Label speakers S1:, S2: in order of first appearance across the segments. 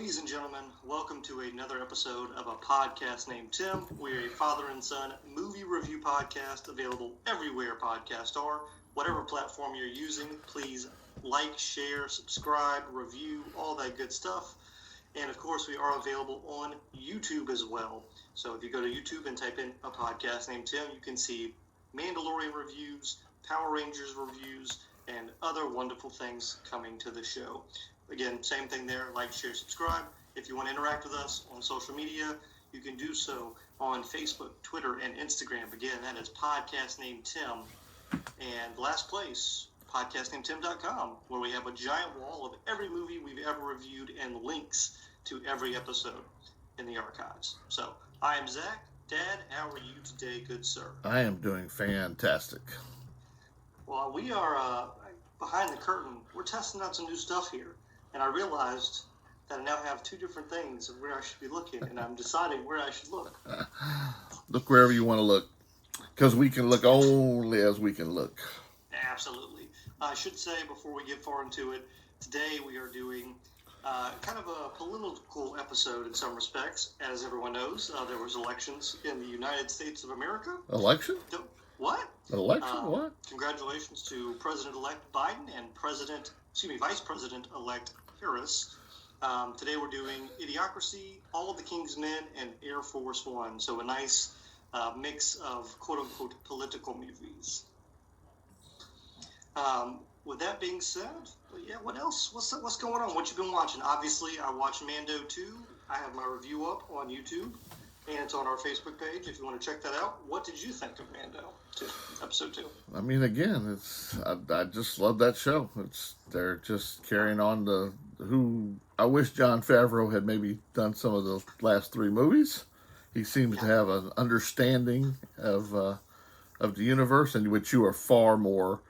S1: Ladies and gentlemen, welcome to another episode of a podcast named Tim. We're a father and son movie review podcast available everywhere podcasts are. Whatever platform you're using, please like, share, subscribe, review, all that good stuff. And of course, we are available on YouTube as well. So if you go to YouTube and type in a podcast named Tim, you can see Mandalorian reviews, Power Rangers reviews, and other wonderful things coming to the show. Again, same thing there. Like, share, subscribe. If you want to interact with us on social media, you can do so on Facebook, Twitter, and Instagram. Again, that is Podcast Named Tim. And last place, podcastnamedtim.com, where we have a giant wall of every movie we've ever reviewed and links to every episode in the archives. So, I am Zach. Dad, how are you today, good sir?
S2: I am doing fantastic.
S1: Well, we are behind the curtain. We're testing out some new stuff here. And I realized that I now have two different things of where I should be looking, and I'm deciding where I should look.
S2: Look wherever you want to look, because we can look only as we can look.
S1: Absolutely. I should say, before we get far into it, today we are doing kind of a political episode in some respects. As everyone knows, there was elections in the United States of America.
S2: Election?
S1: What?
S2: Election? What?
S1: Congratulations to President-elect Biden and Vice President-elect Harris. Today we're doing Idiocracy, All of the King's Men, and Air Force One. So a nice mix of quote-unquote political movies. With that being said, yeah, what else? What's going on? What you been watching? Obviously, I watched Mando 2. I have my review up on YouTube, and it's on our Facebook page if you want to check that out. What did you think of Mando 2, Episode 2?
S2: I mean, again, I just love that show. They're just carrying on who I wish Jon Favreau had maybe done some of the last three movies. He seems to have an understanding of the universe, in which you are far more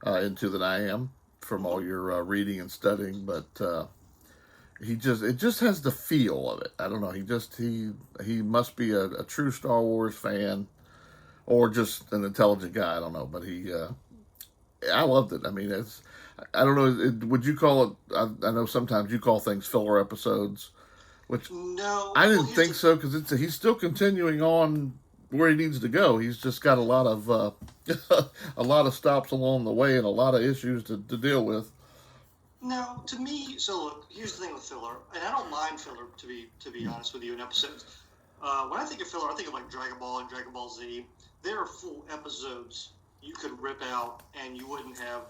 S2: into than I am from all your reading and studying. But it just has the feel of it. I don't know. He must be a true Star Wars fan, or just an intelligent guy. I don't know, but I loved it. I mean, I don't know. Would you call it? I know sometimes you call things filler episodes, which
S1: no,
S2: I didn't think so, because he's still continuing on where he needs to go. He's just got a lot of a lot of stops along the way and a lot of issues to deal with.
S1: No, to me, so look, here's the thing with filler, and I don't mind filler, to be honest with you, in episodes. When I think of filler, I think of like Dragon Ball and Dragon Ball Z. There are full episodes you could rip out, and you wouldn't have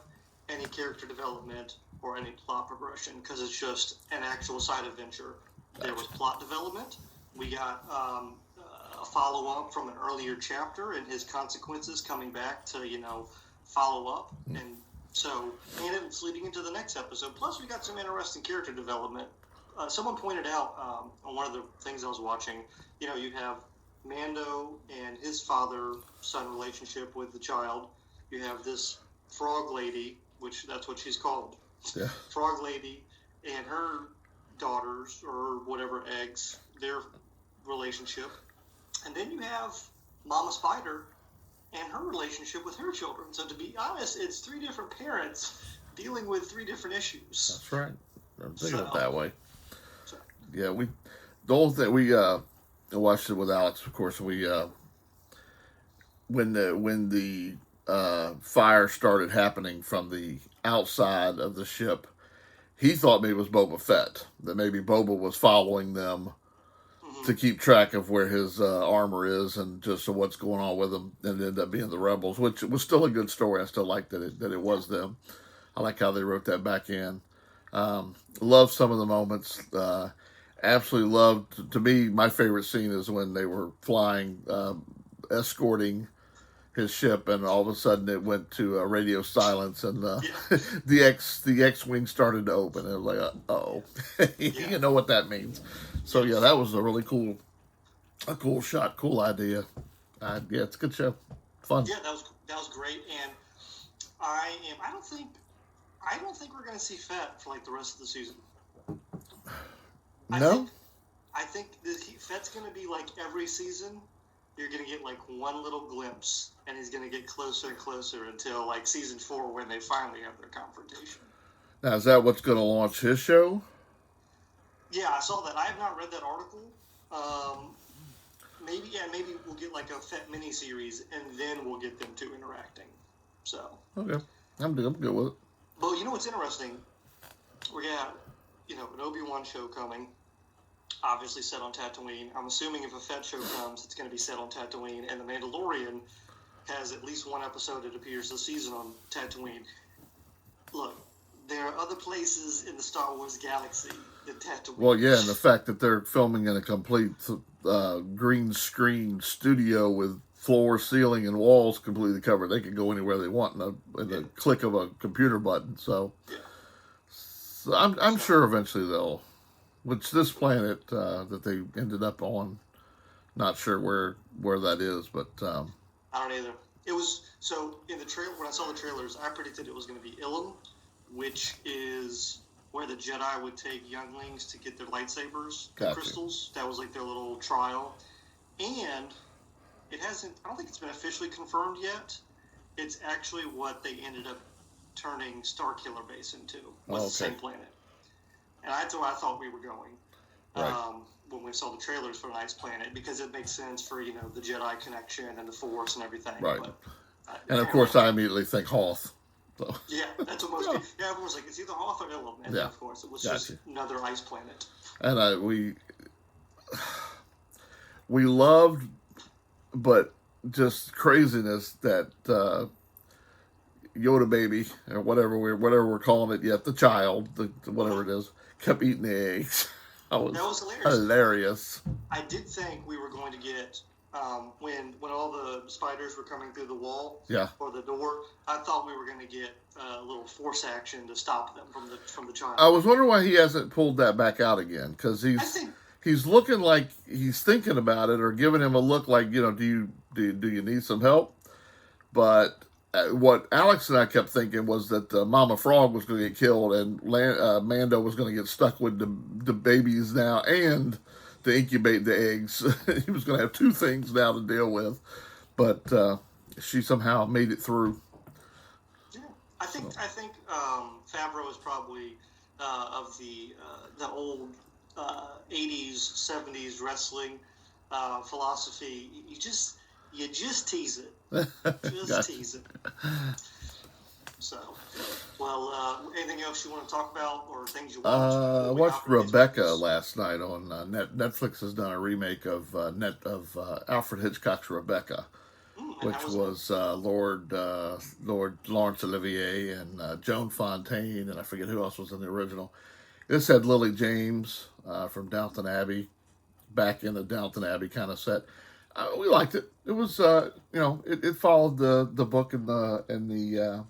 S1: any character development or any plot progression, because it's just an actual side adventure. There was plot development. We got a follow-up from an earlier chapter and his consequences coming back to, follow up. And it's leading into the next episode. Plus, we got some interesting character development. Someone pointed out on one of the things I was watching, you have Mando and his father-son relationship with the child. You have this frog lady, which that's what she's called.
S2: Yeah.
S1: Frog lady and her daughters, or whatever, eggs, their relationship. And then you have Mama Spider and her relationship with her children. So to be honest, it's three different parents dealing with three different issues.
S2: That's right. I'm thinking it that way. Yeah, the whole thing, we watched it with Alex, of course. We when the fire started happening from the outside of the ship, he thought maybe it was Boba Fett, that maybe Boba was following them to keep track of where his armor is and just what's going on with them, and it ended up being the rebels, which was still a good story. I still like that it was them. I like how they wrote that back in. Love some of the moments. Absolutely loved. To me, my favorite scene is when they were flying, escorting his ship, and all of a sudden it went to radio silence, and the X-wing started to open. And it was like, you know what that means. So yeah, that was a really cool shot, cool idea. It's a good show, fun.
S1: Yeah, that was great, and I don't think we're going to see Fett for like the rest of the season.
S2: No?
S1: I think Fett's going to be like every season. You're going to get like one little glimpse, and he's going to get closer and closer until like season 4 when they finally have their confrontation.
S2: Now, is that what's going to launch his show?
S1: Yeah, I saw that. I have not read that article. Maybe we'll get like a Fett miniseries, and then we'll get them two interacting. So.
S2: Okay, I'm good with it.
S1: But you know what's interesting? We got, an Obi-Wan show coming, obviously set on Tatooine. I'm assuming if a Fett show comes, it's going to be set on Tatooine, and The Mandalorian has at least one episode, it appears, this season on Tatooine. Look, there are other places in the Star Wars galaxy than Tatooine.
S2: Well, yeah, and the fact that they're filming in a complete green screen studio with floor, ceiling, and walls completely covered. They can go anywhere they want in the click of a computer button. So, I'm sure eventually they'll. Which this planet that they ended up on, not sure where that is, but
S1: I don't either. It was so in the trailer when I saw the trailers, I predicted it was going to be Ilum, which is where the Jedi would take younglings to get their lightsabers, the crystals. That was like their little trial, and it hasn't. I don't think it's been officially confirmed yet. It's actually what they ended up turning Starkiller Base into. Was the same planet, and that's where I thought we were going when we saw the trailers for Night's Planet, because it makes sense for the Jedi connection and the Force and everything.
S2: Right.
S1: But,
S2: and of course, I immediately think Hoth. So.
S1: Yeah, that's what most people. Yeah, everyone was like, it's either Hoth or Ilum, and of course, it was just another ice planet.
S2: And we loved, but just craziness that Yoda baby or whatever we're calling it yet, the child, whatever it is, kept eating the eggs. That was hilarious.
S1: I did think we were going to get when all the spiders were coming through the wall or the door. I thought we were going to get a little force action to stop them from the child.
S2: I was wondering why he hasn't pulled that back out again, because he's looking like he's thinking about it, or giving him a look like, do you need some help? But what Alex and I kept thinking was that Mama Frog was going to get killed, and Mando was going to get stuck with the babies now, and to incubate the eggs. He was going to have two things now to deal with, but she somehow made it through.
S1: Yeah, I think Favreau is probably of the old 80s, 70s wrestling philosophy. You just tease it. Just tease it. So, well, anything else you want to talk about, or things you watched?
S2: I watched Rebecca last night on Netflix. Has done a remake of Alfred Hitchcock's Rebecca, which was Lord Laurence Olivier and Joan Fontaine, and I forget who else was in the original. This had Lily James from Downton Abbey, back in the Downton Abbey kind of set. We liked it. It was it followed the book and the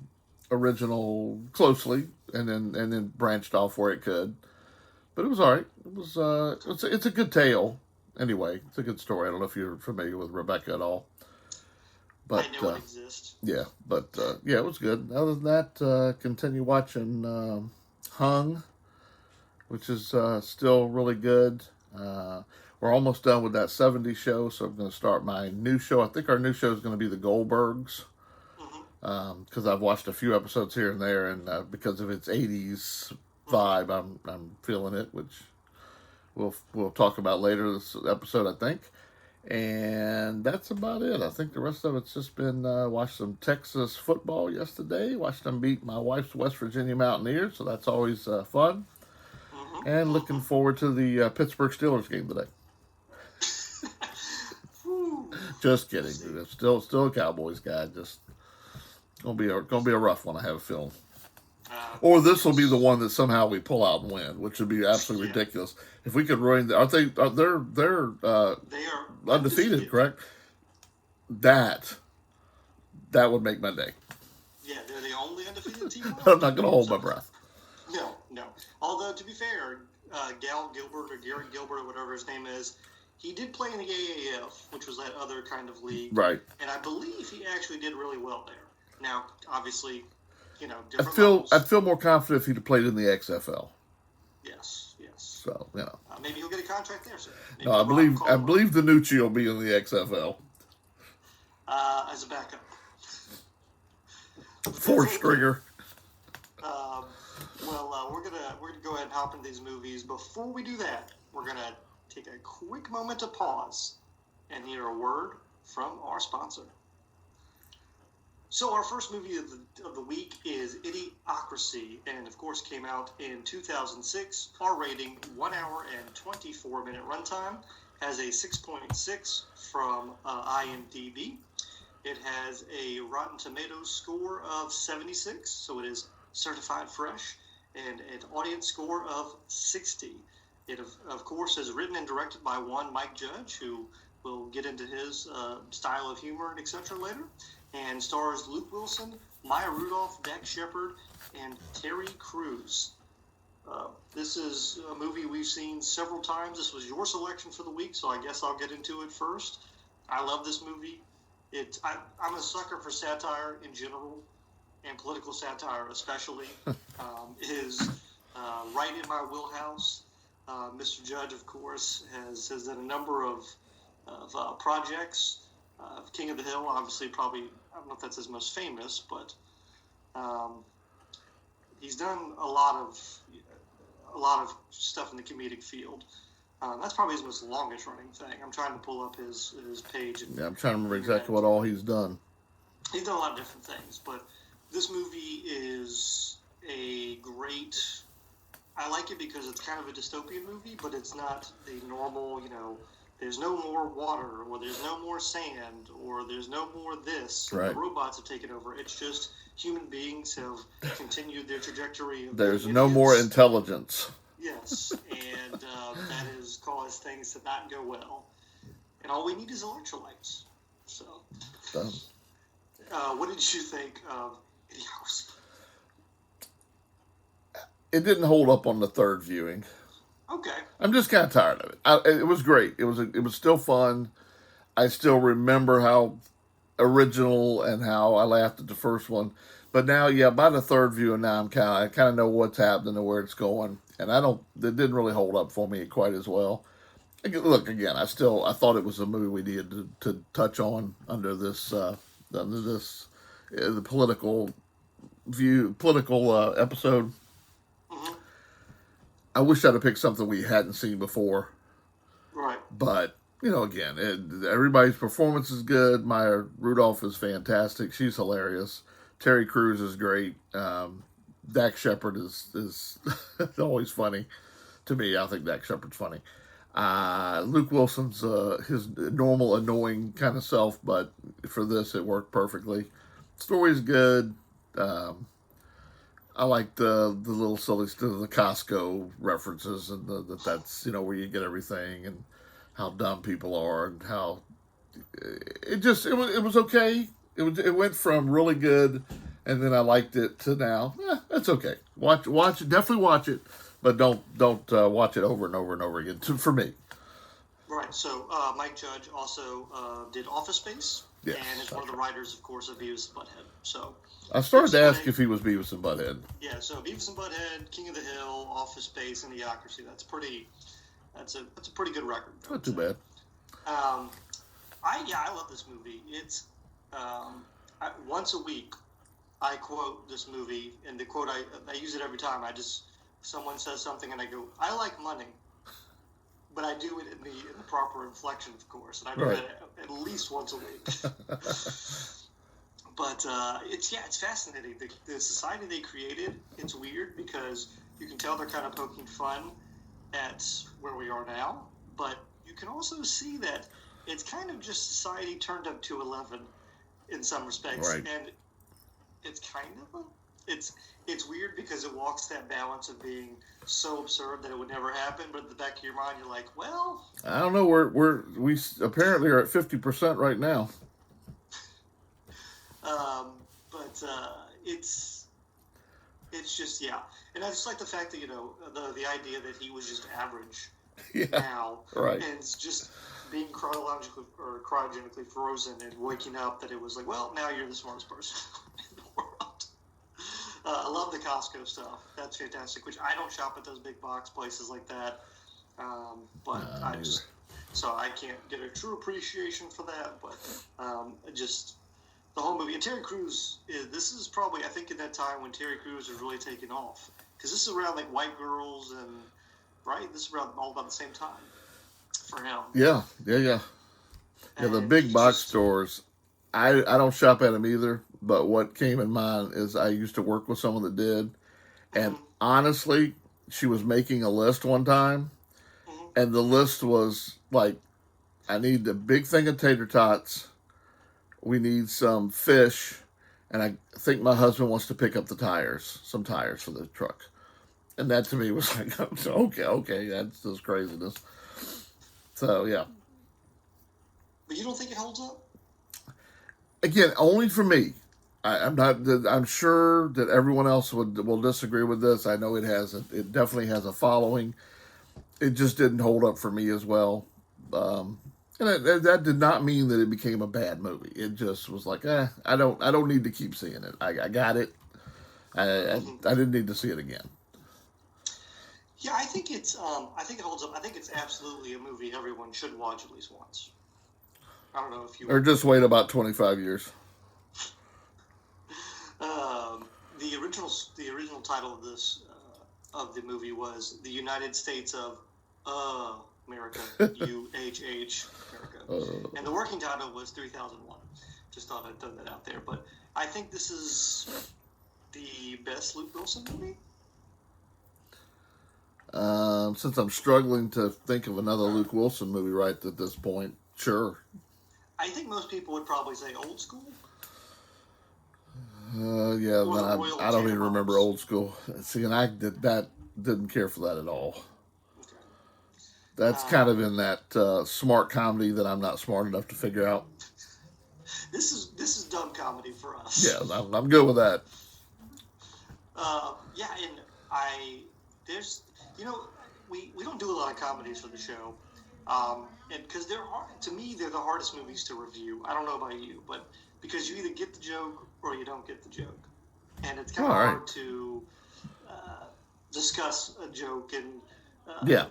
S2: original closely, and then branched off where it could. But it was all right. It was it's a good tale. Anyway, it's a good story. I don't know if you're familiar with Rebecca at all. But
S1: I know it exists.
S2: Yeah, but it was good. Other than that, continue watching Hung, which is still really good. We're almost done with that 70s show, so I'm going to start my new show. I think our new show is going to be the Goldbergs, because I've watched a few episodes here and there, and because of its 80s vibe, I'm feeling it, which we'll talk about later this episode, I think. And that's about it. I think the rest of it's just been watched some Texas football yesterday. Watched them beat my wife's West Virginia Mountaineers, so that's always fun. And looking forward to the Pittsburgh Steelers game today. Just kidding, dude. I'm still a Cowboys guy. Just gonna be a rough one, I have a feeling. Or this will be the one that somehow we pull out and win, which would be absolutely ridiculous. If we could ruin, they're undefeated, correct? That would make my day.
S1: Yeah, they're the only undefeated team.
S2: I'm not gonna hold my breath.
S1: No. Although, to be fair, Gal Gilbert or Garrett Gilbert or whatever his name is, he did play in the AAF, which was that other kind of league.
S2: Right.
S1: And I believe he actually did really well there. Now, obviously, different
S2: I'd feel more confident if he'd have played in the XFL.
S1: Yes.
S2: So,
S1: maybe he'll get a contract there, sir.
S2: No, I believe Danucci will be in the XFL.
S1: As a backup.
S2: Four stringer.
S1: We're gonna go ahead and hop into these movies. Before we do that, we're going to take a quick moment to pause and hear a word from our sponsor. So our first movie of the week is Idiocracy, and of course came out in 2006. R rating, 1 hour and 24-minute runtime. Has a 6.6 from IMDb. It has a Rotten Tomatoes score of 76, so it is certified fresh, and an audience score of 60. It, of course, is written and directed by one Mike Judge, who will get into his style of humor and etc. later, and stars Luke Wilson, Maya Rudolph, Dak Shepard, and Terry Crews. This is a movie we've seen several times. This was your selection for the week, so I guess I'll get into it first. I love this movie. I'm a sucker for satire in general, and political satire especially. Is right in my wheelhouse. Mr. Judge, of course, has done a number of projects. King of the Hill, obviously, probably, I don't know if that's his most famous, but he's done a lot of stuff in the comedic field. That's probably his most longest running thing. I'm trying to pull up his page.
S2: Yeah, I'm trying to remember exactly what all he's done.
S1: He's done a lot of different things, but this movie is a great... I like it because it's kind of a dystopian movie, but it's not the normal, there's no more water, or there's no more sand, or there's no more this.
S2: Right.
S1: The robots have taken over. It's just human beings have continued their trajectory.
S2: There's no more intelligence.
S1: Yes, and that has caused things to not go well. And all we need is electrolytes. So, what did you think of Idiocracy?
S2: It didn't hold up on the third viewing.
S1: Okay.
S2: I'm just kind of tired of it. It was great. It was still fun. I still remember how original and how I laughed at the first one. But now, by the third viewing, now I kind of know what's happening and where it's going. And it didn't really hold up for me quite as well. Look, again, I thought it was a movie we needed to touch on under this the political episode.
S1: Mm-hmm.
S2: I wish I'd have picked something we hadn't seen before.
S1: Right.
S2: But, again, everybody's performance is good. Maya Rudolph is fantastic. She's hilarious. Terry Crews is great. Dak Shepard is always funny. To me, I think Dak Shepard's funny. Luke Wilson's his normal annoying kind of self, but for this it worked perfectly. Story's good. I like the little silly stuff, the Costco references, and that's where you get everything, and how dumb people are, and how it was okay. It went from really good, and then I liked it, to now that's okay. Watch it, definitely watch it, but don't watch it over and over and over again. For me. Right.
S1: So Mike Judge also did Office Space,
S2: yes,
S1: and is one of the writers, of course, of Beavis and Butthead. So
S2: I started to ask if he was Beavis and Butthead.
S1: Yeah. So Beavis and Butthead, King of the Hill, Office Space, and Idiocracy. That's a pretty good record.
S2: Not too bad.
S1: I love this movie. It's once a week I quote this movie, and the quote I use it every time. Someone says something and I go, I like money, but I do it in the proper inflection, of course, and I do it at least once a week. But it's fascinating. The society they created, it's weird because you can tell they're kind of poking fun at where we are now, but you can also see that it's kind of just society turned up to 11 in some respects.
S2: Right.
S1: And it's kind of it's weird because it walks that balance of being so absurd that it would never happen, but at the back of your mind you're like, well,
S2: I don't know, we apparently are at 50% right now.
S1: But it's just, and I just like the fact that the idea that he was just average now,
S2: right,
S1: and it's just being cryogenically frozen and waking up, that it was like, well, now you're the smartest person in the world. I love the Costco stuff. That's fantastic. Which I don't shop at those big box places like that, but so I can't get a true appreciation for that. But just the whole movie. And Terry Crews this is probably, I think, in that time when Terry Crews was really taking off. because this is around like White Girls and right. This is around all about the same time for him.
S2: Yeah. Yeah, the
S1: And
S2: big
S1: he
S2: box
S1: just
S2: stores, I don't shop at them either, but what came in mind is I used to work with someone that did, and
S1: mhm,
S2: honestly, she was making a list one time,
S1: mhm.
S2: and the list was like, I need a big thing of tater tots, we need some fish, and I think my husband wants to pick up some tires for the truck. And that to me was like, okay, that's just craziness. So yeah,
S1: But you don't think it holds up?
S2: again, only for me. I'm not. I'm sure that everyone else will disagree with this. I know it definitely has a following. It just didn't hold up for me as well. Um, and that did not mean that it became a bad movie. It just was like, I don't need to keep seeing it. I got it.
S1: Hmm.
S2: I didn't need to see it again.
S1: Yeah, I think it's. I think it holds up. I think it's absolutely a movie everyone should watch at least once. I don't know if you
S2: Or
S1: agree.
S2: just wait about 25 years.
S1: Um, the original title of this of the movie was "The United States of America." UHH America,
S2: Uh,
S1: and the working title was 3001. Just thought I'd throw that out there, but I think this is the best Luke Wilson movie.
S2: since I'm struggling to think of another Luke Wilson movie right at this point, sure.
S1: I think most people would probably say Old School
S2: Yeah,
S1: or The Royal
S2: I don't even remember
S1: Tenenbaums.
S2: Old School. See, and I didn't care for that at all.
S1: Okay.
S2: That's kind of
S1: Um,
S2: in that smart comedy that I'm not smart enough to figure out.
S1: this is dumb comedy for
S2: Yeah,
S1: us.
S2: I'm good with that.
S1: Yeah, and there's we don't do a lot of comedies for the show, and because to me they're the hardest movies to review. I don't know about you, but because you either get the joke or you don't get the joke, and it's kind
S2: All
S1: of
S2: right.
S1: hard to uh, discuss a joke and.
S2: Yeah,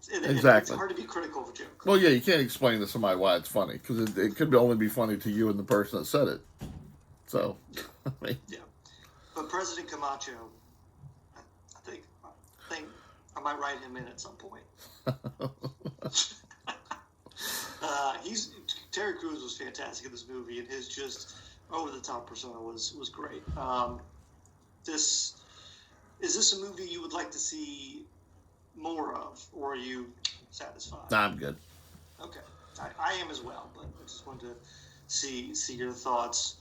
S1: It's
S2: exactly.
S1: hard to be critical of a joke.
S2: Well, yeah, you can't explain to somebody why it's funny because it could only be funny to you and the person that said it. So,
S1: Yeah,
S2: I mean,
S1: yeah. But President Camacho, I think I might write him in at some point. He's Terry Crews was fantastic in this movie, and his just over the top persona was great. This is this a movie you would like to see more of, or are you satisfied?
S2: nah, I'm good.
S1: Okay, I am as well, but I just wanted to see your thoughts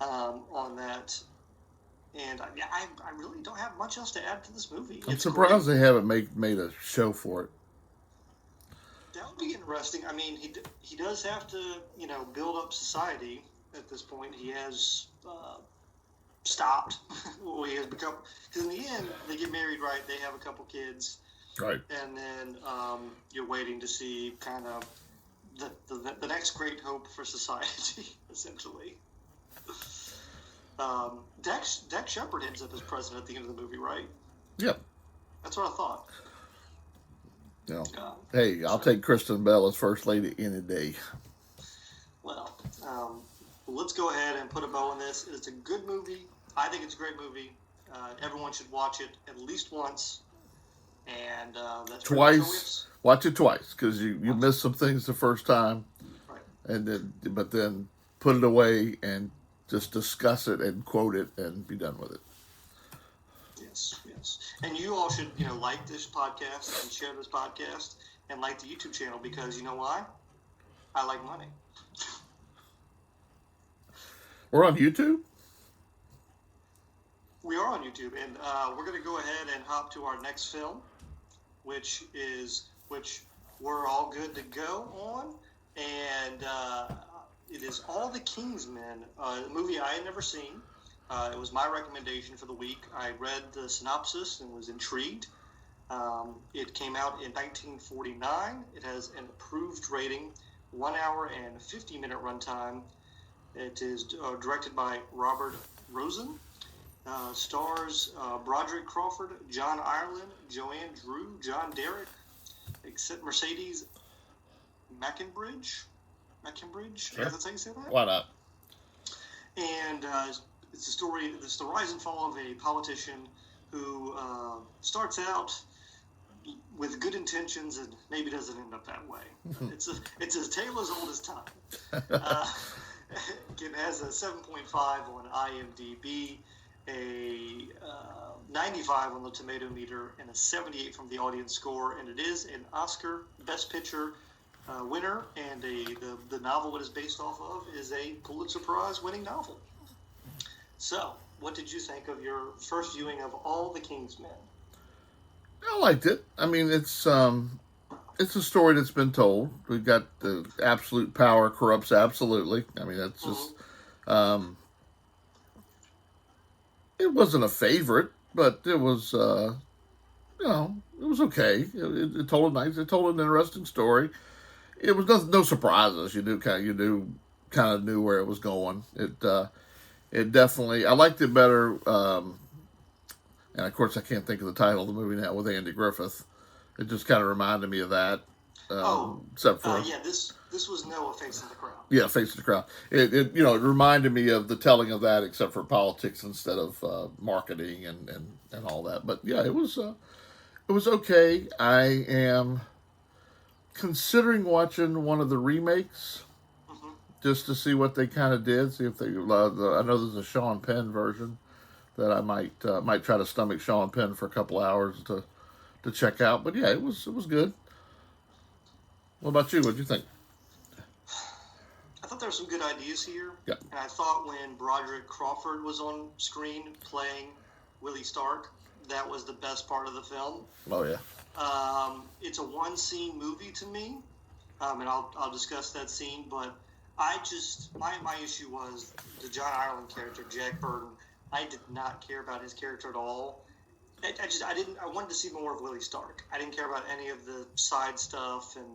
S1: on that. And I really don't have much else to add to this movie.
S2: I'm
S1: It's great.
S2: surprised they haven't made a show for it.
S1: That would be interesting. I mean, he does have to build up society at this point. He has stopped. Well, he has become because in the end they get married, right? They have a couple kids,
S2: Right.
S1: and then you're waiting to see kind of the next great hope for society, essentially. Dax Shepard ends up as president at the end of the movie, right?
S2: Yep.
S1: That's what I thought.
S2: You know,
S1: Um,
S2: hey, I'll
S1: so,
S2: take Kristen Bell as first lady any day.
S1: well, let's go ahead and put a bow on this. It's a good movie. I think it's a great movie. Everyone should watch it at least once. And that's pretty much all we have
S2: Twice. Watch it twice because you missed some things the first time,
S1: right.
S2: and then put it away and just discuss it and quote it and be done with it.
S1: Yes, yes. And you all should, like this podcast and share this podcast and like the YouTube channel because you know why? I like money.
S2: We're on YouTube.
S1: We are on YouTube, and we're going to go ahead and hop to our next film, which we're all good to go on, and it is All the Kingsmen, a movie I had never seen. It was my recommendation for the week. I read the synopsis and was intrigued. It came out in 1949. It has an approved rating, 1 hour and 50-minute runtime. It is directed by Robert Rosen. Stars Broderick Crawford, John Ireland, Joanne Drew, John Derrick, except Mercedes McInbridge.
S2: Sure.
S1: That's how you say that?
S2: Why not?
S1: And it's the story. It's the rise and fall of a politician who starts out with good intentions and maybe doesn't end up that way. It's a tale as old as time. It has a 7.5 on IMDb, a 95 on the tomato meter, and a 78 from the audience score. And it is an Oscar Best Picture winner, and the novel it is based off of is a Pulitzer Prize winning novel. So, what did you think of your first viewing of All the King's Men?
S2: I liked it. I mean, it's a story that's been told. We've got the absolute power corrupts absolutely. I mean, that's just. It wasn't a favorite, but it was. It was okay. It told a nice. It told an interesting story. It was no surprises. You kind of knew where it was going. It definitely. I liked it better. And of course, I can't think of the title of the movie now with Andy Griffith. It just kind of reminded me of that. Except for
S1: this was Noah facing the crowd.
S2: Yeah, facing the crowd. It reminded me of the telling of that, except for politics instead of marketing and all that. But yeah, it was okay. I am considering watching one of the remakes just to see what they kind of did. See if they. I know there's a Sean Penn version that I might try to stomach Sean Penn for a couple hours to check out. But yeah, it was good. What about you? What did you think?
S1: I thought there were some good ideas here.
S2: Yeah.
S1: And I thought when Broderick Crawford was on screen playing Willie Stark, that was the best part of the film.
S2: Oh yeah.
S1: It's a one scene movie to me, and I'll discuss that scene. But I just my issue was the John Ireland character, Jack Burton. I did not care about his character at all. I wanted to see more of Willie Stark. I didn't care about any of the side stuff and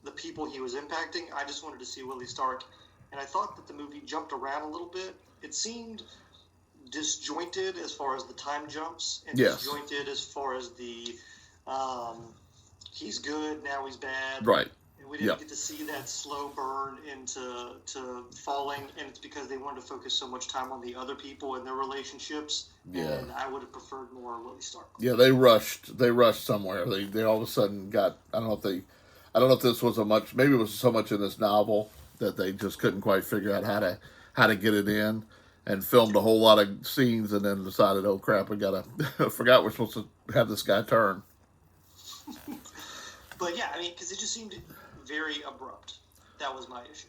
S1: the people he was impacting. I just wanted to see Willie Stark, and I thought that the movie jumped around a little bit. It seemed disjointed as far as the time jumps, and disjointed as far as the he's good, now he's bad.
S2: Right.
S1: And we didn't get to see that slow burn into falling, and it's because they wanted to focus so much time on the other people and their relationships. Yeah. And I would have preferred more Willie Stark.
S2: Yeah, they rushed somewhere. They all of a sudden got, I don't know if this was maybe it was so much in this novel that they just couldn't quite figure out how to get it in, and filmed a whole lot of scenes, and then decided, oh crap, forgot we're supposed to have this guy turn.
S1: But yeah, I mean, because it just seemed very abrupt. That was my issue.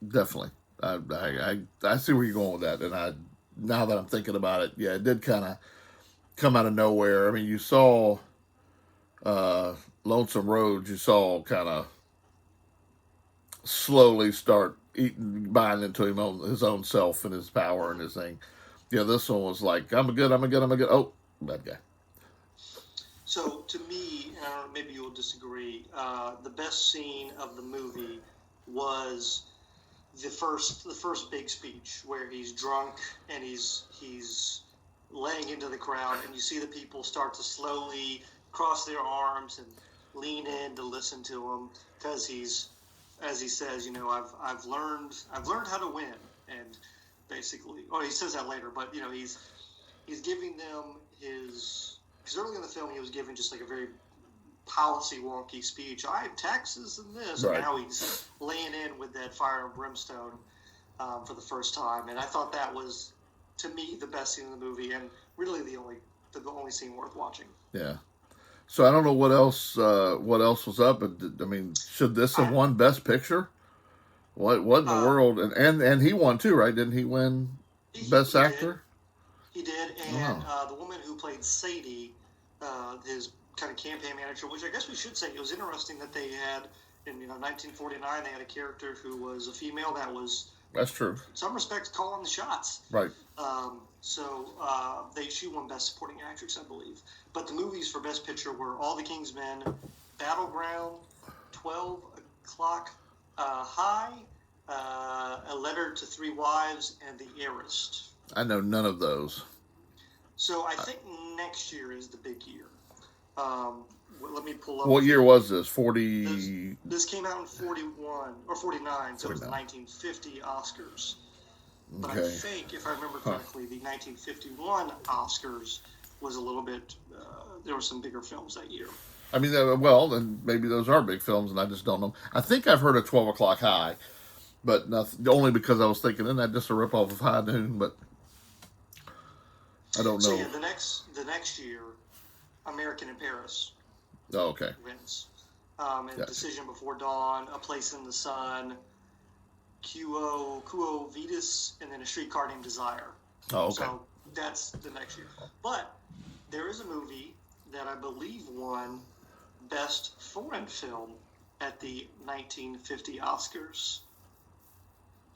S2: Definitely. I see where you're going with that, and now that I'm thinking about it, yeah, it did kind of come out of nowhere. I mean, you saw Lonesome Road, you saw kind of slowly start buying into his own self and his power and his thing. Yeah, this one was like, I'm a good. Oh, bad guy.
S1: So to me, and I don't know, maybe you'll disagree, the best scene of the movie was the first big speech where he's drunk and he's laying into the crowd, and you see the people start to slowly cross their arms and lean in to listen to him, because he's, as he says, I've learned how to win, and basically, he says that later, but he's giving them because early in the film he was giving just like a very policy wonky speech. I have taxes and this, right. And now he's laying in with that fire and brimstone for the first time, and I thought that was, to me, the best scene in the movie, and really the only scene worth watching.
S2: Yeah. So I don't know what else was up, but I mean, should this have won Best Picture? What in the world? And he won too, right? Didn't he win Best Actor?
S1: He did, and the woman who played Sadie, his kind of campaign manager, which I guess we should say, it was interesting that they had in 1949 they had a character who was a female that was.
S2: That's true.
S1: In some respects, calling the shots.
S2: Right.
S1: She won Best Supporting Actress, I believe. But the movies for Best Picture were All the King's Men, Battleground, 12 O'Clock High, A Letter to Three Wives, and The Heiress.
S2: I know none of those.
S1: So I think next year is the big year. Let me pull up.
S2: What year was this? 40.
S1: This came out in 41 or 49, so it was the 1950 Oscars. But I think, if I remember correctly, the 1951 Oscars was a little bit. There were some bigger films that year.
S2: I mean, well, then maybe those are big films, and I just don't know. I think I've heard of 12 O'Clock High, but only because I was thinking, isn't that just a ripoff of High Noon? But I don't know.
S1: So yeah, the next year, American in Paris.
S2: Oh, okay.
S1: Wins. And Decision Before Dawn, A Place in the Sun, Quo Vitas, and then A Streetcar Named Desire.
S2: Oh, okay.
S1: So that's the next year. But there is a movie that I believe won Best Foreign Film at the 1950 Oscars.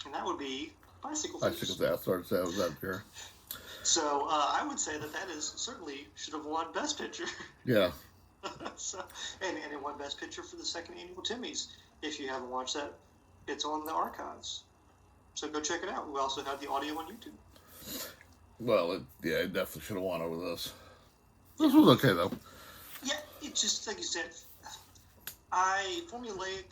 S1: And that would be Bicycle Thieves.
S2: Bicycle Thieves. Sorry to say I was out here.
S1: So I would say that is certainly should have won Best Picture.
S2: Yeah.
S1: So, and it won Best Picture for the second annual Timmys. If you haven't watched that, it's on the archives. So go check it out. We also have the audio on YouTube.
S2: Well, it definitely should have won over this. This was okay, though.
S1: Yeah, it just, like you said, formulaic.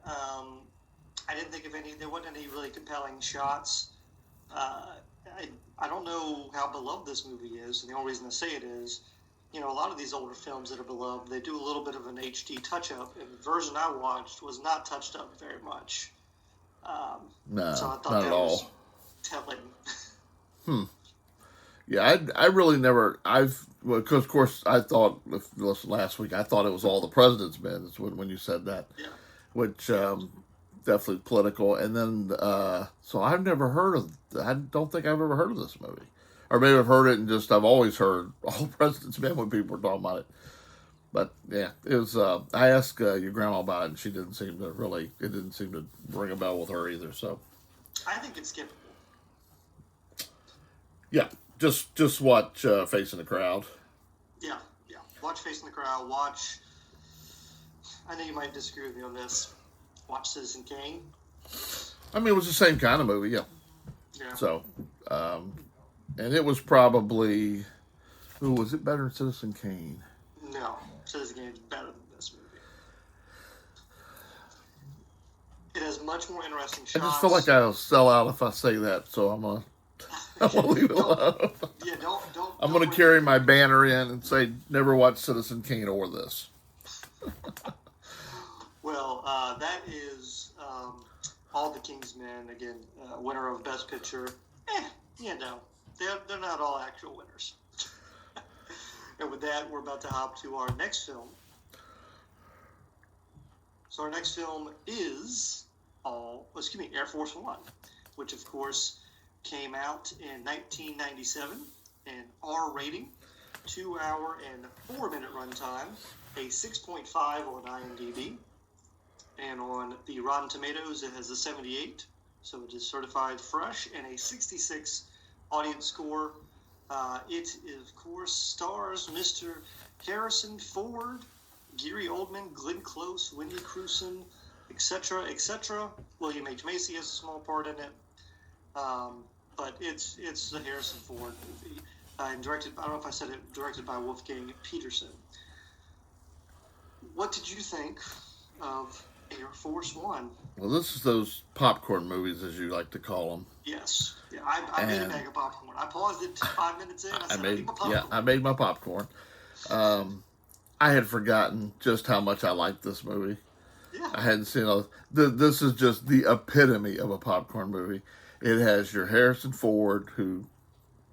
S1: I didn't think of any, there wasn't any really compelling shots. I don't know how beloved this movie is, and the only reason I say it is, a lot of these older films that are beloved, they do a little bit of an HD touch-up, and the version I watched was not touched up very much.
S2: No,
S1: so I thought
S2: not
S1: that
S2: at all.
S1: Was telling.
S2: Yeah, I really never, because of course I thought, last week, I thought it was All the President's Men, when you said that.
S1: Yeah.
S2: Which, definitely political, and then, so I've never heard of, I don't think I've ever heard of this movie. Or maybe I've heard it and I've always heard All the President's Men when people were talking about it. But, yeah, it was, I asked your grandma about it, and it didn't seem to ring a bell with her either, so.
S1: I think it's skippable.
S2: Yeah, just watch Facing the Crowd.
S1: Yeah. Watch Facing the Crowd, I know you might disagree with me on this, watch Citizen Kane.
S2: I mean, it was the same kind of movie, yeah.
S1: Yeah.
S2: So, and it was probably, was it better than Citizen Kane?
S1: No, Citizen Kane is better than this movie. It has much more interesting shots.
S2: I just feel like I'll sell out if I say that, so I'm going to leave it alone.
S1: Yeah, don't.
S2: I'm going to carry my banner in and say, never watch Citizen Kane or this.
S1: Well, that is All the King's Men, again, winner of Best Picture. They're not all actual winners. And with that, we're about to hop to our next film. So our next film is Air Force One, which of course came out in 1997, an R rating, 2 hour and 4 minute runtime, a 6.5 on IMDb, and on the Rotten Tomatoes it has a 78, so it is certified fresh, and a 66 audience score. It, of course, stars Mr. Harrison Ford, Gary Oldman, Glenn Close, Wendy Crewson, etc., etc. William H. Macy has a small part in it, but it's the Harrison Ford movie, and directed, I don't know if I said it, directed by Wolfgang Peterson. What did you think of Air Force One?
S2: Well, this is those popcorn movies, as you like to call them.
S1: Yes. Yeah, I made a bag of popcorn. I paused it 5 minutes in. I made my popcorn.
S2: Yeah, I made my popcorn. I had forgotten just how much I liked this movie.
S1: Yeah.
S2: I hadn't seen all. This is just the epitome of a popcorn movie. It has your Harrison Ford, who,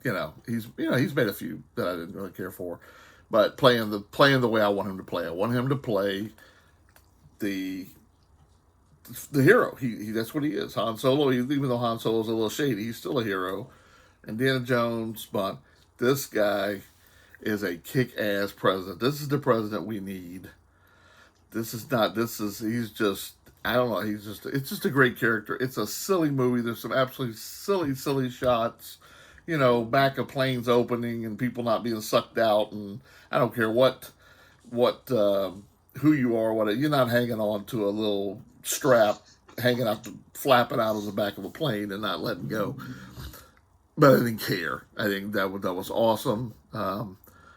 S2: he's made a few that I didn't really care for, but playing the way I want him to play. I want him to play the hero. He that's what he is. Han Solo, even though Han Solo's a little shady, he's still a hero. Indiana Jones, but this guy is a kick-ass president. This is the president we need. He's just, I don't know, it's just a great character. It's a silly movie. There's some absolutely silly shots, back of planes opening and people not being sucked out, and I don't care who you are, you're not hanging on to a little strap flapping out of the back of a plane and not letting go. But I didn't care. I think that was awesome.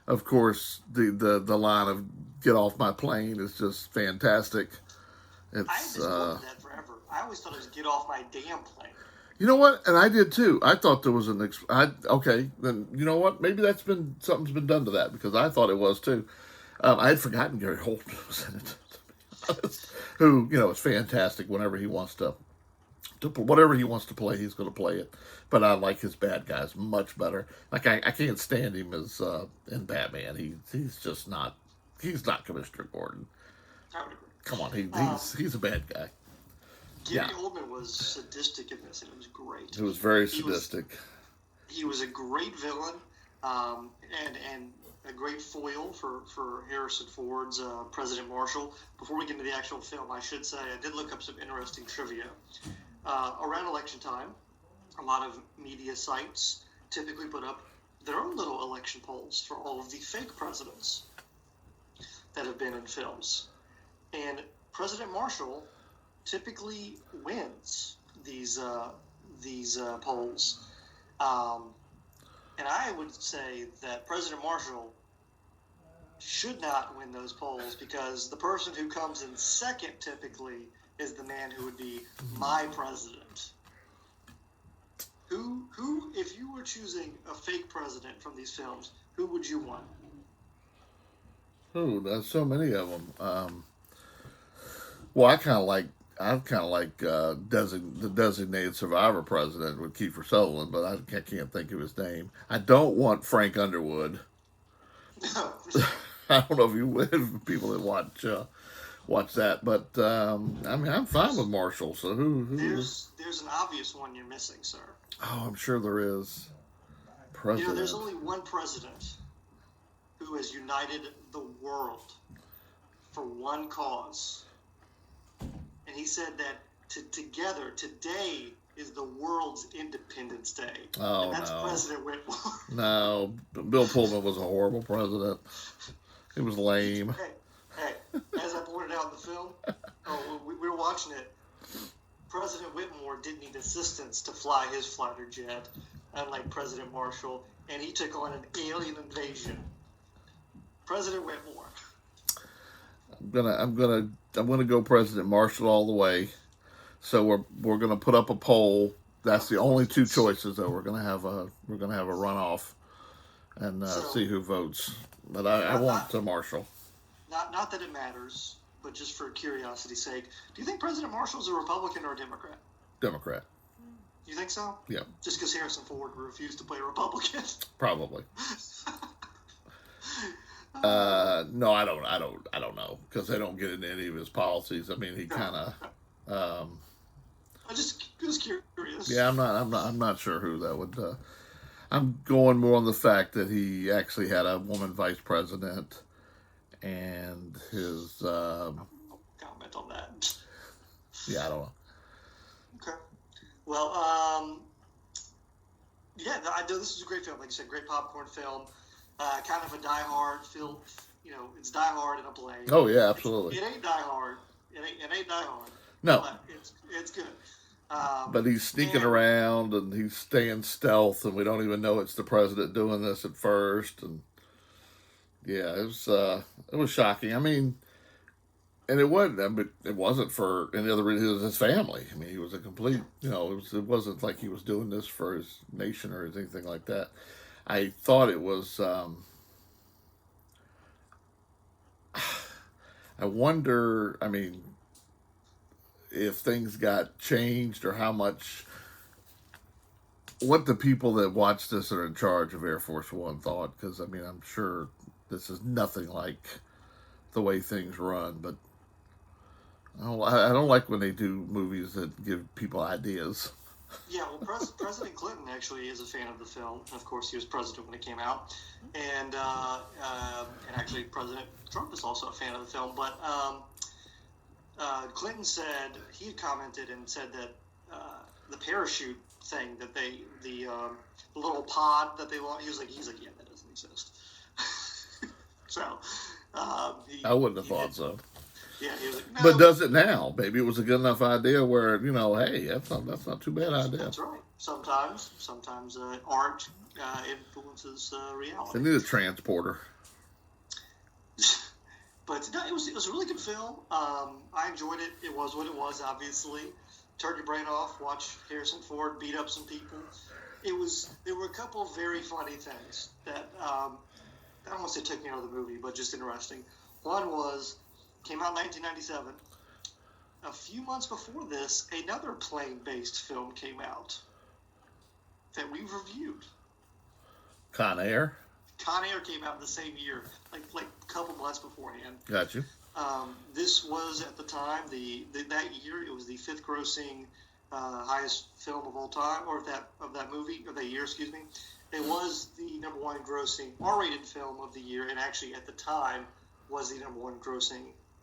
S2: Of course, the line of "Get off my plane" is just fantastic.
S1: I just wanted that forever. I always thought it was "Get off my damn plane."
S2: You know what? And I did too. I thought there was okay, then you know what? Maybe something's been done to that because I thought it was too. I had forgotten Gary Oldman was in it, to be honest. Who is fantastic whenever he wants to whatever he wants to play, he's going to play it. But I like his bad guys much better. Like I can't stand him as in Batman. He's just not. He's not Commissioner Gordon. Come on, he's a bad guy.
S1: Gary Oldman was sadistic in this, and it was great.
S2: He was very sadistic.
S1: He was a great villain, and a great foil for Harrison Ford's President Marshall. Before we get into the actual film, I should say I did look up some interesting trivia. Around election time, a lot of media sites typically put up their own little election polls for all of the fake presidents that have been in films. And President Marshall typically wins these polls. And I would say that President Marshall should not win those polls because the person who comes in second typically is the man who would be my president. Who, if you were choosing a fake president from these films, who would you want?
S2: Oh, there's so many of them. Well, I kind of like the designated survivor president with Kiefer Sutherland, but I can't think of his name. I don't want Frank Underwood. I don't know if you would, people that watch that, but I mean, I'm fine with Marshall. So who?
S1: There's an obvious one you're missing, sir.
S2: Oh, I'm sure there is. President.
S1: There's only one president who has united the world for one cause. And he said that together, today is the world's Independence Day.
S2: Oh,
S1: and that's
S2: no.
S1: President Whitmore.
S2: No, Bill Pullman was a horrible president. He was lame.
S1: Hey, as I pointed out in the film, we were watching it, President Whitmore didn't need assistance to fly his fighter jet, unlike President Marshall, and he took on an alien invasion. President Whitmore.
S2: I'm gonna go President Marshall all the way. So we're gonna put up a poll. That's the only two choices though. We're gonna have a runoff and see who votes. But I want Marshall.
S1: Not that it matters, but just for curiosity's sake, do you think President Marshall's a Republican or a Democrat?
S2: Democrat.
S1: You think so?
S2: Yeah.
S1: Just because Harrison Ford refused to play Republican?
S2: Probably. No, I don't know because they don't get into any of his policies. I mean, he kind of.
S1: I just was curious.
S2: Yeah, I'm not sure who that would. I'm going more on the fact that he actually had a woman vice president, and his.
S1: Comment on that.
S2: Yeah, I don't know.
S1: Okay. Well, yeah, I know this is a great film. Like you said, great popcorn film. Kind of a Die Hard film. It's Die Hard in a play.
S2: Oh yeah, absolutely.
S1: It ain't Die Hard. It ain't Die Hard.
S2: No.
S1: But it's good.
S2: But he's sneaking around and he's staying stealth, and we don't even know it's the president doing this at first. And yeah, it was shocking. I mean, and it wasn't for any other reason. It was his family. I mean, he was a complete. It wasn't like he was doing this for his nation or anything like that. I thought it was. I wonder. I mean, if things got changed or how much. What the people that watched this are in charge of Air Force One thought, because I mean, I'm sure this is nothing like the way things run. But I don't like when they do movies that give people ideas.
S1: Yeah, well, President Clinton actually is a fan of the film. Of course, he was president when it came out, and actually President Trump is also a fan of the film. But Clinton said he had commented and said that the parachute thing that the little pod that they launched, he's like, yeah, that doesn't exist. So
S2: I wouldn't have thought so.
S1: Yeah, he was like, no.
S2: But does it now? Maybe it was a good enough idea where, hey, that's not too bad idea.
S1: That's right. Sometimes art influences reality.
S2: They need a transporter.
S1: But no, it was a really good film. I enjoyed it. It was what it was, obviously. turn your brain off, watch Harrison Ford beat up some people. There were a couple of very funny things that I don't want to say took me out of the movie, but just interesting. One was came out in 1997. A few months before this, another plane-based film came out that we reviewed.
S2: Con Air.
S1: Con Air came out the same year, like a couple months beforehand.
S2: Got you.
S1: This was at the time that year it was the fifth grossing highest film of all time, or that movie, or that year, excuse me. It was the number one grossing R-rated film of the year, and actually at the time was the number one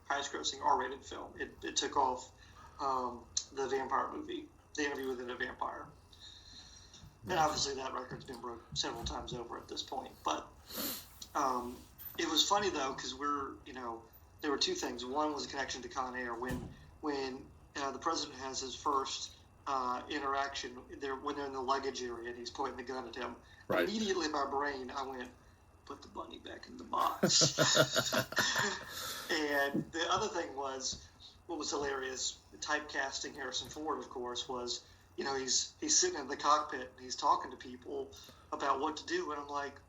S1: highest grossing R-rated film. It took off the vampire movie, The Interview with a Vampire. And obviously that record's been broke several times over at this point. But it was funny though, because there were two things. One was a connection to Con Air. When the president has his first interaction, when they're in the luggage area and he's pointing the gun at him,
S2: right.
S1: Immediately in my brain I went, put the bunny back in the box. And the other thing was, what was hilarious, typecasting Harrison Ford, of course, was, he's sitting in the cockpit and he's talking to people about what to do, and I'm like,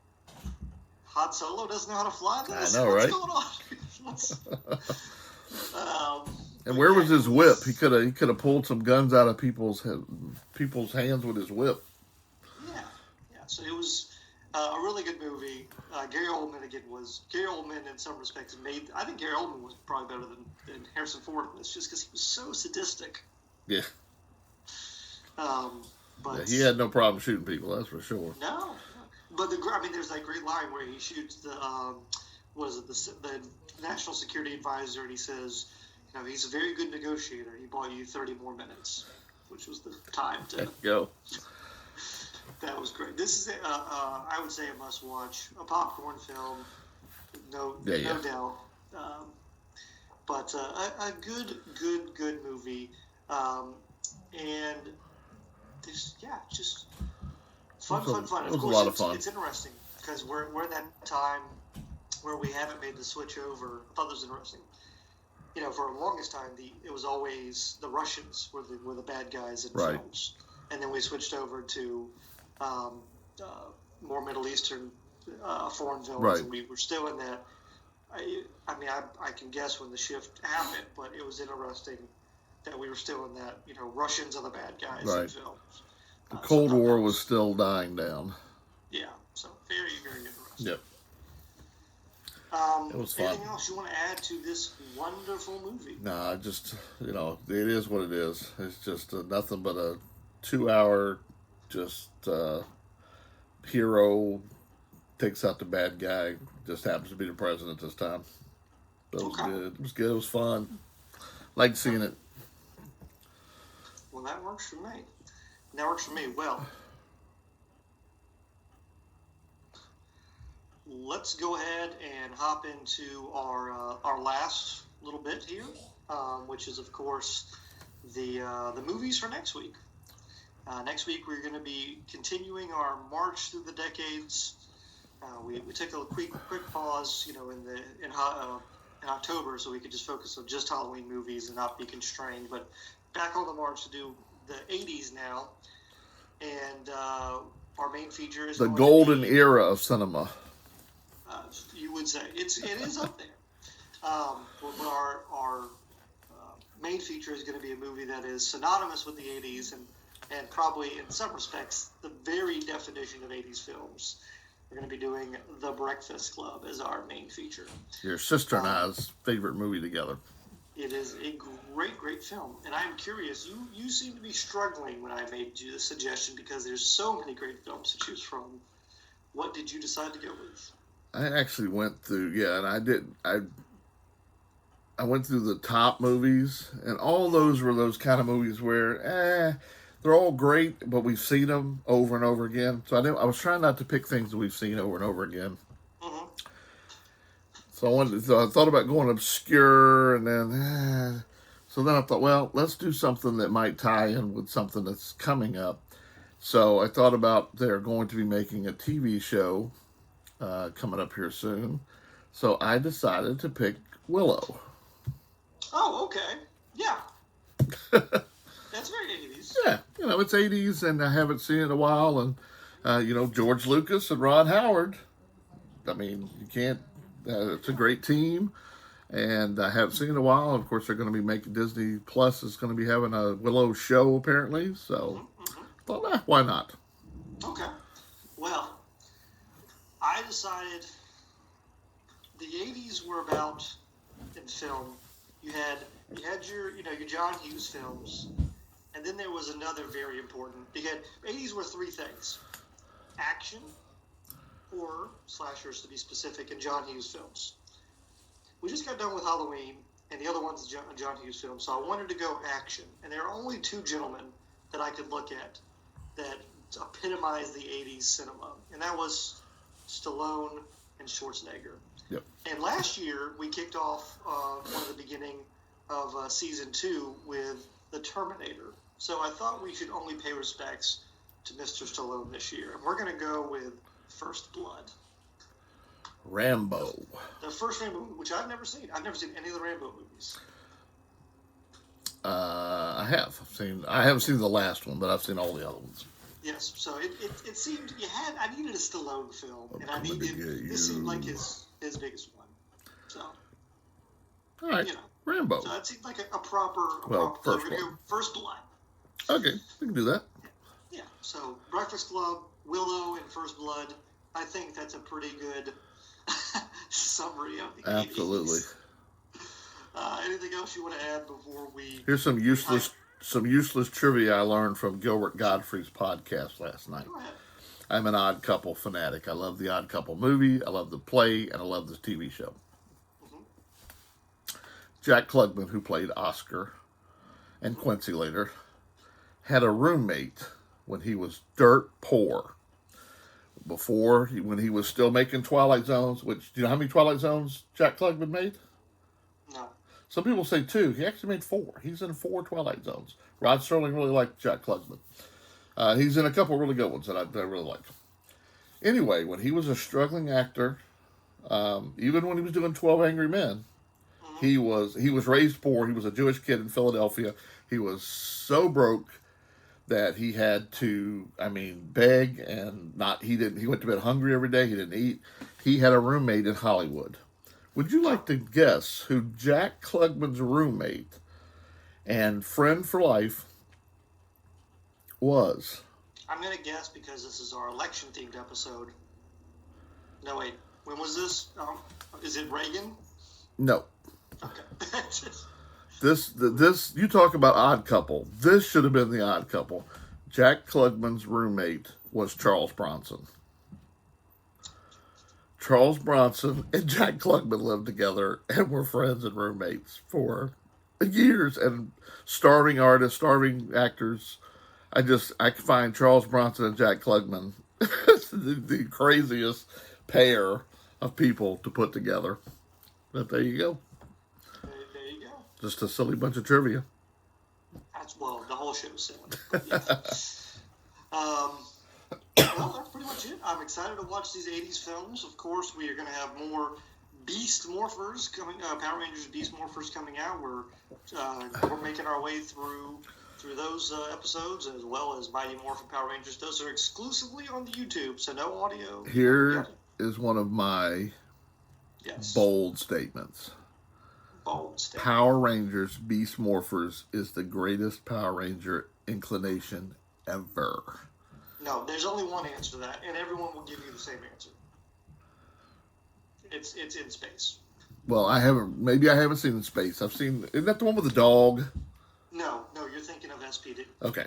S1: Han Solo doesn't know how to fly this?
S2: I know, right?
S1: What's going on?
S2: And where was his whip? He could have pulled some guns out of people's hands with his whip. Yeah.
S1: So it was a really good movie. Gary Oldman in some respects I think Gary Oldman was probably better than Harrison Ford in this, just because he was so sadistic.
S2: Yeah.
S1: But
S2: he had no problem shooting people, that's for sure.
S1: No. But there's that great line where he shoots the national security advisor, and he says, he's a very good negotiator. He bought you 30 more minutes, which was the time to
S2: go.
S1: That was great. This is I would say a must-watch, a popcorn film, no doubt. But a good movie, and this, just fun. Of course,
S2: a lot of fun.
S1: It's interesting because we're in that time where we haven't made the switch over. I thought this was interesting. For the longest time, it was always the Russians were the bad guys in films, and then we switched over to more Middle Eastern foreign villains,
S2: right.
S1: And we were still in that. I can guess when the shift happened, but it was interesting that we were still in that. Russians are the bad guys in films.
S2: The Cold War was still dying down.
S1: Yeah, so very, very interesting.
S2: Yep. It was fun.
S1: Anything else you want to add to this wonderful movie?
S2: Nah, just, it is what it is. It's just nothing but a 2-hour hero takes out the bad guy. Just happens to be the president this time. But it was good. It was good. It was fun. Liked seeing it.
S1: Well, that works for me. Well, let's go ahead and hop into our last little bit here, which is, of course, the movies for next week. Next week, we're going to be continuing our march through the decades. We took a quick pause, in October, so we could just focus on just Halloween movies and not be constrained. But back on the march to do the 80s now, and our main feature is
S2: the golden era of cinema.
S1: You would say it is up there. But our main feature is going to be a movie that is synonymous with the 80s and probably in some respects the very definition of 80s films. We're going to be doing The Breakfast Club as our main feature.
S2: Your sister and I's favorite movie together.
S1: It is a great film, and I'm curious. You seem to be struggling when I made you the suggestion because there's so many great films to choose from. What did you decide to go with?
S2: I actually went through, and I went through the top movies, and all those were those kind of movies where, they're all great, but we've seen them over and over again. So I was trying not to pick things that we've seen over and over again.
S1: Mm-hmm.
S2: So I thought about going obscure, and then, so then I thought, well, let's do something that might tie in with something that's coming up. So I thought about they're going to be making a TV show coming up here soon. So I decided to pick Willow.
S1: Oh, okay. Yeah. it's very 80s.
S2: Yeah, it's 80s, and I haven't seen it in a while. And, George Lucas and Ron Howard. I mean, you can't. It's a great team, and I haven't seen it in a while. Of course, they're going to be making Disney Plus is going to be having a Willow show apparently. So, I thought, why not?
S1: Okay. Well, I decided the 80s were about in film. You had your John Hughes films, and then there was another very important. Because 80s were three things: action, horror, slashers to be specific, and John Hughes films. We just got done with Halloween, and the other one's John Hughes film, so I wanted to go action. And there are only two gentlemen that I could look at that epitomize the 80s cinema, and that was Stallone and Schwarzenegger.
S2: Yep.
S1: And last year, we kicked off one of the beginning of season 2 with The Terminator. So I thought we should only pay respects to Mr. Stallone this year. And we're going to go with First Blood.
S2: Rambo.
S1: The first Rambo movie, which I've never seen. I've never seen any of the Rambo movies.
S2: I haven't seen the last one, but I've seen all the other ones.
S1: Yes, so it seemed I needed a Stallone film, and this seemed like his biggest one. So,
S2: all right, Rambo.
S1: So it seemed like a proper.
S2: First
S1: one. Go First Blood.
S2: Okay, we can do that.
S1: Yeah. So Breakfast Club, Willow, and First Blood. I think that's a pretty good summary of the 80s.
S2: Absolutely.
S1: Anything else you want to add before we?
S2: Here's some useless trivia I learned from Gilbert Godfrey's podcast last night.
S1: Go ahead.
S2: I'm an Odd Couple fanatic. I love the Odd Couple movie, I love the play, and I love this TV show. Mm-hmm. Jack Klugman, who played Oscar and Quincy later, had a roommate when he was dirt poor. When he was still making Twilight Zones, which, do you know how many Twilight Zones Jack Klugman made?
S1: No.
S2: Some people say 2. He actually made 4. He's in 4 Twilight Zones. Rod Serling really liked Jack Klugman. He's in a couple really good ones that I really like. Anyway, when he was a struggling actor, even when he was doing 12 Angry Men, he was raised poor. He was a Jewish kid in Philadelphia. He was so broke that he had to, beg, and he went to bed hungry every day. He didn't eat. He had a roommate in Hollywood. Would you like to guess who Jack Klugman's roommate and friend for life was?
S1: I'm going to guess because this is our election-themed episode. No, wait. When was this? Is it Reagan?
S2: No.
S1: Okay.
S2: This you talk about Odd Couple. This should have been the Odd Couple. Jack Klugman's roommate was Charles Bronson. Charles Bronson and Jack Klugman lived together and were friends and roommates for years. And starving artists, starving actors. I find Charles Bronson and Jack Klugman the craziest pair of people to put together. But there you go.
S1: There you go.
S2: Just a silly bunch of trivia.
S1: The whole show's silly. Well, that's pretty much it. I'm excited to watch these 80s films. Of course, we are going to have more Beast Morphers coming, Power Rangers Beast Morphers coming out. We're making our way through those episodes, as well as Mighty Morphin Power Rangers. Those are exclusively on the YouTube, so no audio.
S2: Here is one of my bold statements. Power Rangers Beast Morphers is the greatest Power Ranger inclination ever.
S1: No, there's only one answer to that, and everyone will give you the same answer. It's in space.
S2: Well, I haven't seen In Space. Isn't that the one with the dog?
S1: No, you're thinking of SPD.
S2: Okay.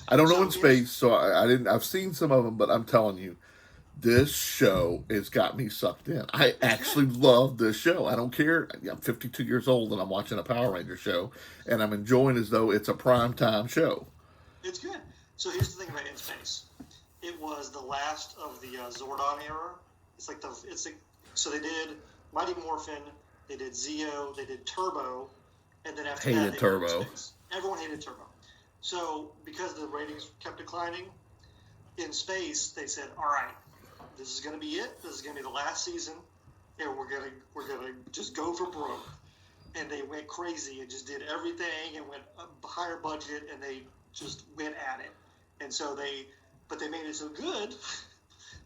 S2: I don't know In Space, so I've seen some of them, but I'm telling you, this show has got me sucked in. I actually love this show. I don't care. I'm 52 years old and I'm watching a Power Ranger show, and I'm enjoying it as though it's a primetime show.
S1: It's good. So here's the thing about In Space. It was the last of the Zordon era. So they did Mighty Morphin, they did Zeo, they did Turbo, and then after that, they
S2: Turbo.
S1: did Space. Everyone hated Turbo. So because the ratings kept declining, In Space they said, "All right, this is going to be it. This is going to be the last season, and we're gonna just go for broke." and they went crazy and just did everything and went a higher budget, and they just went at it. And so they made it so good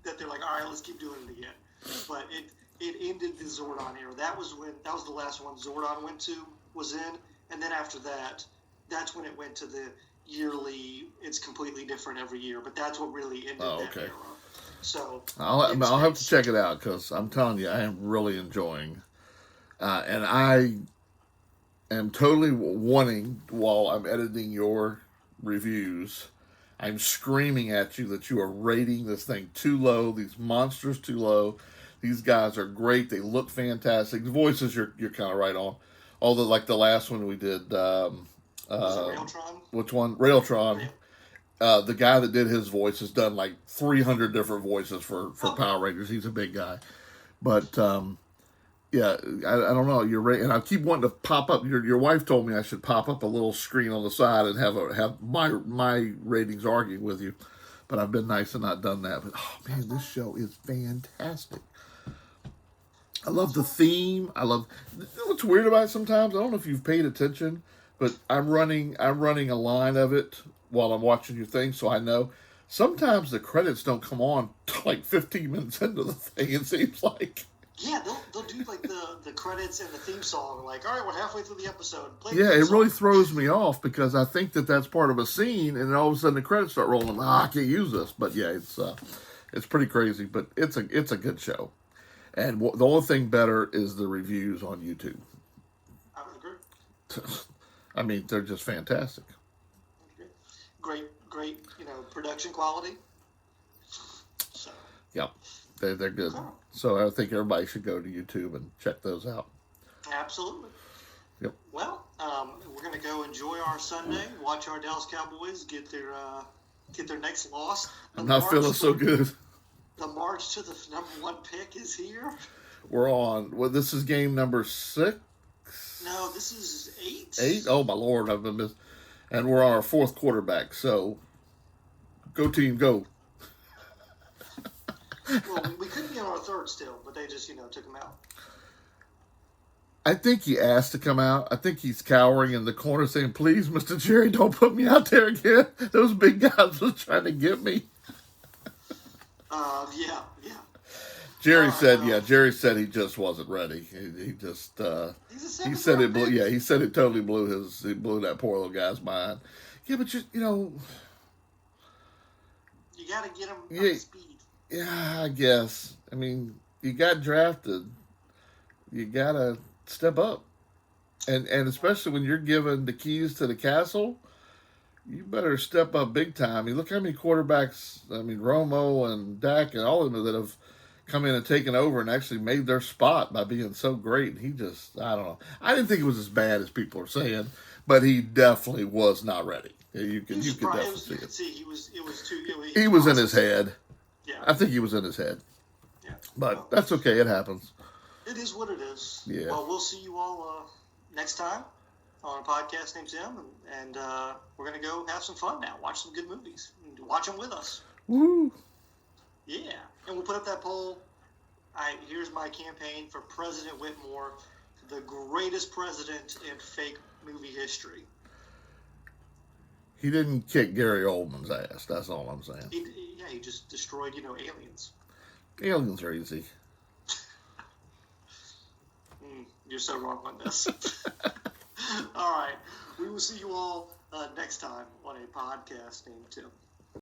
S1: that they're like, all right, let's keep doing it again. But it ended the Zordon era. That was the last one Zordon was in, and then after that, that's when it went to the yearly. It's completely different every year, but that's what really ended that era. So
S2: I'll have to check it out, because I'm telling you, I am really enjoying, and I am totally wanting, while I'm editing your reviews, I'm screaming at you that you are rating this thing too low. These monsters too low. These guys are great. They look fantastic. The voices, you're kind of right on. Although, like the last one we did,
S1: was it Railtron?
S2: Which one? Railtron. The guy that did his voice has done like 300 different voices for Power Rangers. He's a big guy. But, yeah, I don't know. You're right, and I keep wanting to pop up. Your wife told me I should pop up a little screen on the side and have my ratings arguing with you, but I've been nice and not done that. But oh man, this show is fantastic. I love the theme. You know what's weird about it sometimes? I don't know if you've paid attention, but I'm running a line of it while I'm watching your thing, so I know. Sometimes the credits don't come on till like 15 minutes into the thing. It seems like.
S1: Yeah, they'll do like the credits and the theme song. Like, all right, we're halfway through the episode.
S2: Yeah, it really throws me off, because I think that's part of a scene, and then all of a sudden the credits start rolling. I can't use this. But yeah, it's pretty crazy, but it's a good show. And the only thing better is the reviews on YouTube.
S1: I would agree.
S2: I mean, they're just fantastic.
S1: Great, production quality. So.
S2: Yeah, they're good. Oh. So I think everybody should go to YouTube and check those out.
S1: Absolutely.
S2: Yep.
S1: Well, we're going to go enjoy our Sunday, watch our Dallas Cowboys get their next loss.
S2: I'm not feeling so good.
S1: The march to the number 1 pick is here.
S2: We're on. Well, this is game number 6.
S1: No, this is 8.
S2: 8? Oh my Lord, I've been missing. And we're on our 4th quarterback. So, go team, go.
S1: Well, we couldn't get on our 3rd still, but they just took him out.
S2: I think he asked to come out. I think he's cowering in the corner saying, "Please, Mr. Jerry, don't put me out there again. Those big guys was trying to get me."
S1: Yeah.
S2: Jerry said he just wasn't ready. He just he said it blew. Yeah, he said it totally blew that poor little guy's mind. Yeah, but you
S1: got to get him up to speed.
S2: Yeah, I guess. I mean, you got drafted. You got to step up. And especially when you're given the keys to the castle, you better step up big time. You look how many quarterbacks, Romo and Dak and all of them that have come in and taken over and actually made their spot by being so great. He just, I don't know. I didn't think it was as bad as people are saying, but he definitely was not ready. You could definitely see it. He was in his head.
S1: Yeah.
S2: I think he was in his head.
S1: Yeah.
S2: But that's okay. It happens.
S1: It is what it is.
S2: Yeah.
S1: Well, we'll see you all next time on a podcast named Tim, and we're going to go have some fun now. Watch some good movies. Watch them with us.
S2: Woo!
S1: Yeah. And we'll put up that poll. Here's my campaign for President Whitmore, the greatest president in fake movie history.
S2: He didn't kick Gary Oldman's ass. That's all I'm saying.
S1: He just destroyed, aliens.
S2: Aliens are easy.
S1: You're so wrong on this. All right. We will see you all next time on a podcast named Tim.